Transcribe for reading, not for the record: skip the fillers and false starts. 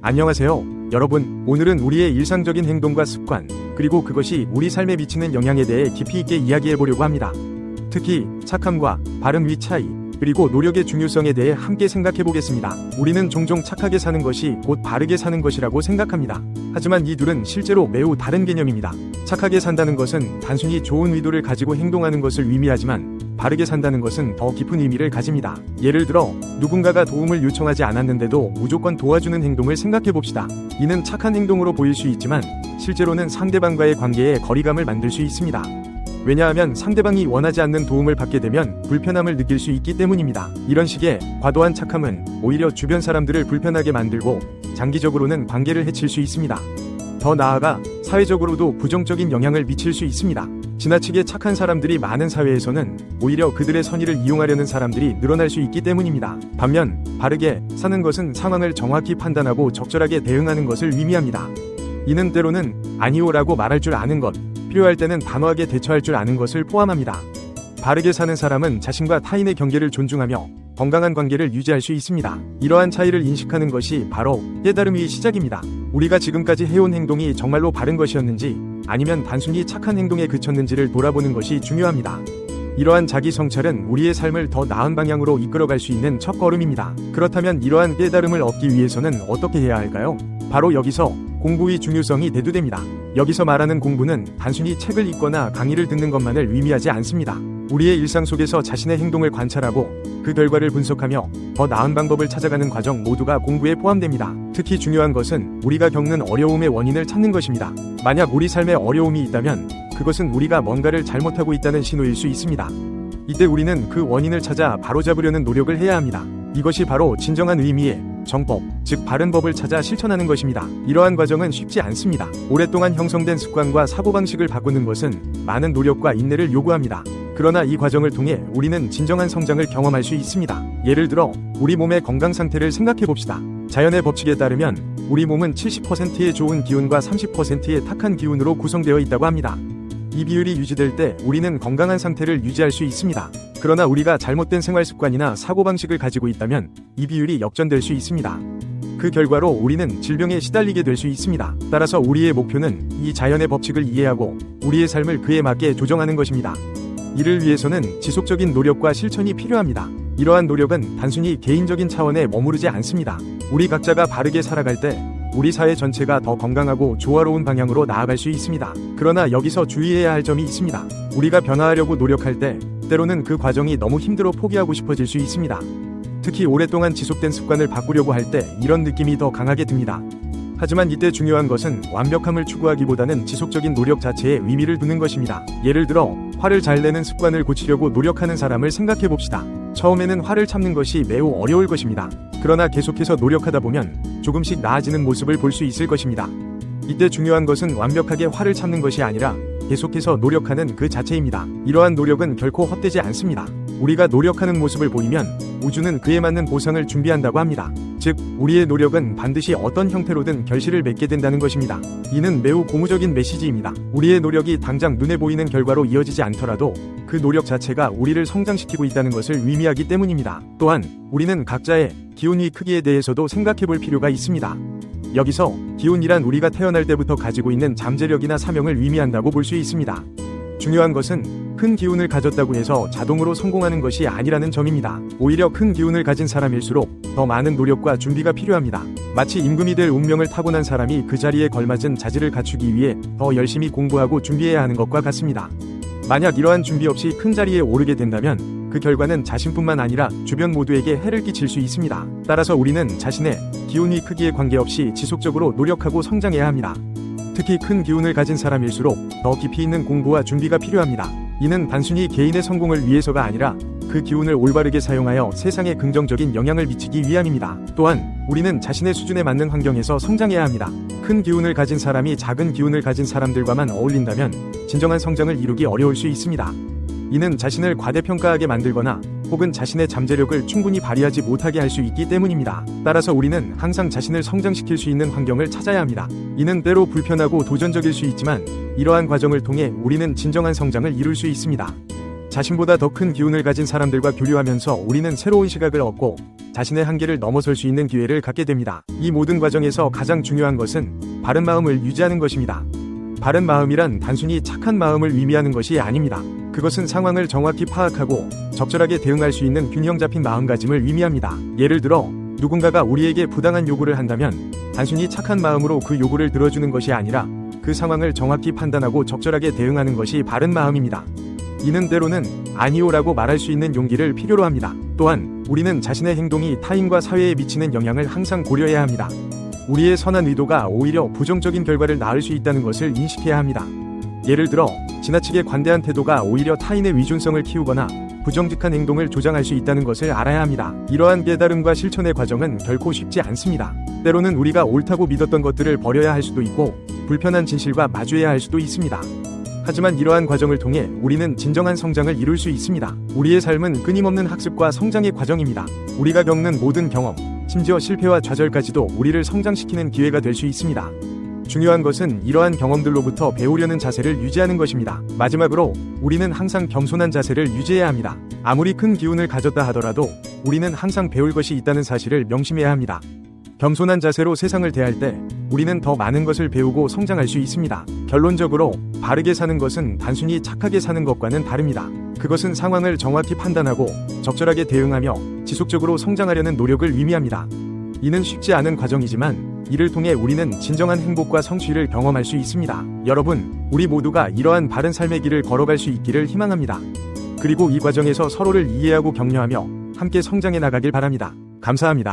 안녕하세요. 여러분, 오늘은 우리의 일상적인 행동과 습관, 그리고 그것이 우리 삶에 미치는 영향에 대해 깊이 있게 이야기해 보려고 합니다. 특히 착함과 바른 위 차이, 그리고 노력의 중요성에 대해 함께 생각해 보겠습니다. 우리는 종종 착하게 사는 것이 곧 바르게 사는 것이라고 생각합니다. 하지만 이 둘은 실제로 매우 다른 개념입니다. 착하게 산다는 것은 단순히 좋은 의도를 가지고 행동하는 것을 의미하지만, 바르게 산다는 것은 더 깊은 의미를 가집니다. 예를 들어 누군가가 도움을 요청하지 않았는데도 무조건 도와주는 행동을 생각해 봅시다. 이는 착한 행동으로 보일 수 있지만 실제로는 상대방과의 관계에 거리감을 만들 수 있습니다. 왜냐하면 상대방이 원하지 않는 도움을 받게 되면 불편함을 느낄 수 있기 때문입니다. 이런 식의 과도한 착함은 오히려 주변 사람들을 불편하게 만들고 장기적으로는 관계를 해칠 수 있습니다. 더 나아가 사회적으로도 부정적인 영향을 미칠 수 있습니다. 지나치게 착한 사람들이 많은 사회에서는 오히려 그들의 선의를 이용하려는 사람들이 늘어날 수 있기 때문입니다. 반면 바르게 사는 것은 상황을 정확히 판단하고 적절하게 대응하는 것을 의미합니다. 이는 때로는 아니오라고 말할 줄 아는 것, 필요할 때는 단호하게 대처할 줄 아는 것을 포함합니다. 바르게 사는 사람은 자신과 타인의 경계를 존중하며 건강한 관계를 유지할 수 있습니다. 이러한 차이를 인식하는 것이 바로 깨달음의 시작입니다. 우리가 지금까지 해온 행동이 정말로 바른 것이었는지 아니면 단순히 착한 행동에 그쳤는지를 돌아보는 것이 중요합니다. 이러한 자기 성찰은 우리의 삶을 더 나은 방향으로 이끌어갈 수 있는 첫걸음입니다. 그렇다면 이러한 깨달음을 얻기 위해서는 어떻게 해야 할까요? 바로 여기서 공부의 중요성이 대두됩니다. 여기서 말하는 공부는 단순히 책을 읽거나 강의를 듣는 것만을 의미하지 않습니다. 우리의 일상 속에서 자신의 행동을 관찰하고 그 결과를 분석하며 더 나은 방법을 찾아가는 과정 모두가 공부에 포함됩니다. 특히 중요한 것은 우리가 겪는 어려움의 원인을 찾는 것입니다. 만약 우리 삶에 어려움이 있다면 그것은 우리가 뭔가를 잘못하고 있다는 신호일 수 있습니다. 이때 우리는 그 원인을 찾아 바로잡으려는 노력을 해야 합니다. 이것이 바로 진정한 의미의 정법, 즉 바른 법을 찾아 실천하는 것입니다. 이러한 과정은 쉽지 않습니다. 오랫동안 형성된 습관과 사고방식을 바꾸는 것은 많은 노력과 인내를 요구합니다. 그러나 이 과정을 통해 우리는 진정한 성장을 경험할 수 있습니다. 예를 들어 우리 몸의 건강 상태를 생각해 봅시다. 자연의 법칙에 따르면 우리 몸은 70%의 좋은 기운과 30%의 탁한 기운으로 구성되어 있다고 합니다. 이 비율이 유지될 때 우리는 건강한 상태를 유지할 수 있습니다. 그러나 우리가 잘못된 생활 습관이나 사고방식을 가지고 있다면 이 비율이 역전될 수 있습니다. 그 결과로 우리는 질병에 시달리게 될 수 있습니다. 따라서 우리의 목표는 이 자연의 법칙을 이해하고 우리의 삶을 그에 맞게 조정하는 것입니다. 이를 위해서는 지속적인 노력과 실천이 필요합니다. 이러한 노력은 단순히 개인적인 차원에 머무르지 않습니다. 우리 각자가 바르게 살아갈 때 우리 사회 전체가 더 건강하고 조화로운 방향으로 나아갈 수 있습니다. 그러나 여기서 주의해야 할 점이 있습니다. 우리가 변화하려고 노력할 때 때로는 그 과정이 너무 힘들어 포기하고 싶어질 수 있습니다. 특히 오랫동안 지속된 습관을 바꾸려고 할 때 이런 느낌이 더 강하게 듭니다. 하지만 이때 중요한 것은 완벽함을 추구하기보다는 지속적인 노력 자체에 의미를 두는 것입니다. 예를 들어 화를 잘 내는 습관을 고치려고 노력하는 사람을 생각해 봅시다. 처음에는 화를 참는 것이 매우 어려울 것입니다. 그러나 계속해서 노력하다 보면 조금씩 나아지는 모습을 볼 수 있을 것입니다. 이때 중요한 것은 완벽하게 화를 참는 것이 아니라 계속해서 노력하는 그 자체입니다. 이러한 노력은 결코 헛되지 않습니다. 우리가 노력하는 모습을 보이면 우주는 그에 맞는 보상을 준비한다고 합니다. 즉, 우리의 노력은 반드시 어떤 형태로든 결실을 맺게 된다는 것입니다. 이는 매우 고무적인 메시지입니다. 우리의 노력이 당장 눈에 보이는 결과로 이어지지 않더라도 그 노력 자체가 우리를 성장시키고 있다는 것을 의미하기 때문입니다. 또한 우리는 각자의 기운의 크기에 대해서도 생각해 볼 필요가 있습니다. 여기서 기운이란 우리가 태어날 때부터 가지고 있는 잠재력이나 사명을 의미한다고 볼 수 있습니다. 중요한 것은 큰 기운을 가졌다고 해서 자동으로 성공하는 것이 아니라는 점입니다. 오히려 큰 기운을 가진 사람일수록 더 많은 노력과 준비가 필요합니다. 마치 임금이 될 운명을 타고난 사람이 그 자리에 걸맞은 자질을 갖추기 위해 더 열심히 공부하고 준비해야 하는 것과 같습니다. 만약 이러한 준비 없이 큰 자리에 오르게 된다면 그 결과는 자신뿐만 아니라 주변 모두에게 해를 끼칠 수 있습니다. 따라서 우리는 자신의 기운의 크기에 관계없이 지속적으로 노력하고 성장해야 합니다. 특히 큰 기운을 가진 사람일수록 더 깊이 있는 공부와 준비가 필요합니다. 이는 단순히 개인의 성공을 위해서가 아니라 그 기운을 올바르게 사용하여 세상에 긍정적인 영향을 미치기 위함입니다. 또한 우리는 자신의 수준에 맞는 환경에서 성장해야 합니다. 큰 기운을 가진 사람이 작은 기운을 가진 사람들과만 어울린다면 진정한 성장을 이루기 어려울 수 있습니다. 이는 자신을 과대평가하게 만들거나 혹은 자신의 잠재력을 충분히 발휘하지 못하게 할 수 있기 때문입니다. 따라서 우리는 항상 자신을 성장시킬 수 있는 환경을 찾아야 합니다. 이는 때로 불편하고 도전적일 수 있지만 이러한 과정을 통해 우리는 진정한 성장을 이룰 수 있습니다. 자신보다 더 큰 기운을 가진 사람들과 교류하면서 우리는 새로운 시각을 얻고 자신의 한계를 넘어설 수 있는 기회를 갖게 됩니다. 이 모든 과정에서 가장 중요한 것은 바른 마음을 유지하는 것입니다. 바른 마음이란 단순히 착한 마음을 의미하는 것이 아닙니다. 그것은 상황을 정확히 파악하고 적절하게 대응할 수 있는 균형 잡힌 마음가짐을 의미합니다. 예를 들어 누군가가 우리에게 부당한 요구를 한다면 단순히 착한 마음으로 그 요구를 들어주는 것이 아니라 그 상황을 정확히 판단하고 적절하게 대응하는 것이 바른 마음입니다. 이는 때로는 아니요라고 말할 수 있는 용기를 필요로 합니다. 또한 우리는 자신의 행동이 타인과 사회에 미치는 영향을 항상 고려해야 합니다. 우리의 선한 의도가 오히려 부정적인 결과를 낳을 수 있다는 것을 인식해야 합니다. 예를 들어 지나치게 관대한 태도가 오히려 타인의 위존성을 키우거나 부정직한 행동을 조장할 수 있다는 것을 알아야 합니다. 이러한 깨달음과 실천의 과정은 결코 쉽지 않습니다. 때로는 우리가 옳다고 믿었던 것들을 버려야 할 수도 있고 불편한 진실과 마주해야 할 수도 있습니다. 하지만 이러한 과정을 통해 우리는 진정한 성장을 이룰 수 있습니다. 우리의 삶은 끊임없는 학습과 성장의 과정입니다. 우리가 겪는 모든 경험, 심지어 실패와 좌절까지도 우리를 성장시키는 기회가 될 수 있습니다. 중요한 것은 이러한 경험들로부터 배우려는 자세를 유지하는 것입니다. 마지막으로 우리는 항상 겸손한 자세를 유지해야 합니다. 아무리 큰 기운을 가졌다 하더라도 우리는 항상 배울 것이 있다는 사실을 명심해야 합니다. 겸손한 자세로 세상을 대할 때 우리는 더 많은 것을 배우고 성장할 수 있습니다. 결론적으로 바르게 사는 것은 단순히 착하게 사는 것과는 다릅니다. 그것은 상황을 정확히 판단하고 적절하게 대응하며 지속적으로 성장하려는 노력을 의미합니다. 이는 쉽지 않은 과정이지만 이를 통해 우리는 진정한 행복과 성취를 경험할 수 있습니다. 여러분, 우리 모두가 이러한 바른 삶의 길을 걸어갈 수 있기를 희망합니다. 그리고 이 과정에서 서로를 이해하고 격려하며 함께 성장해 나가길 바랍니다. 감사합니다.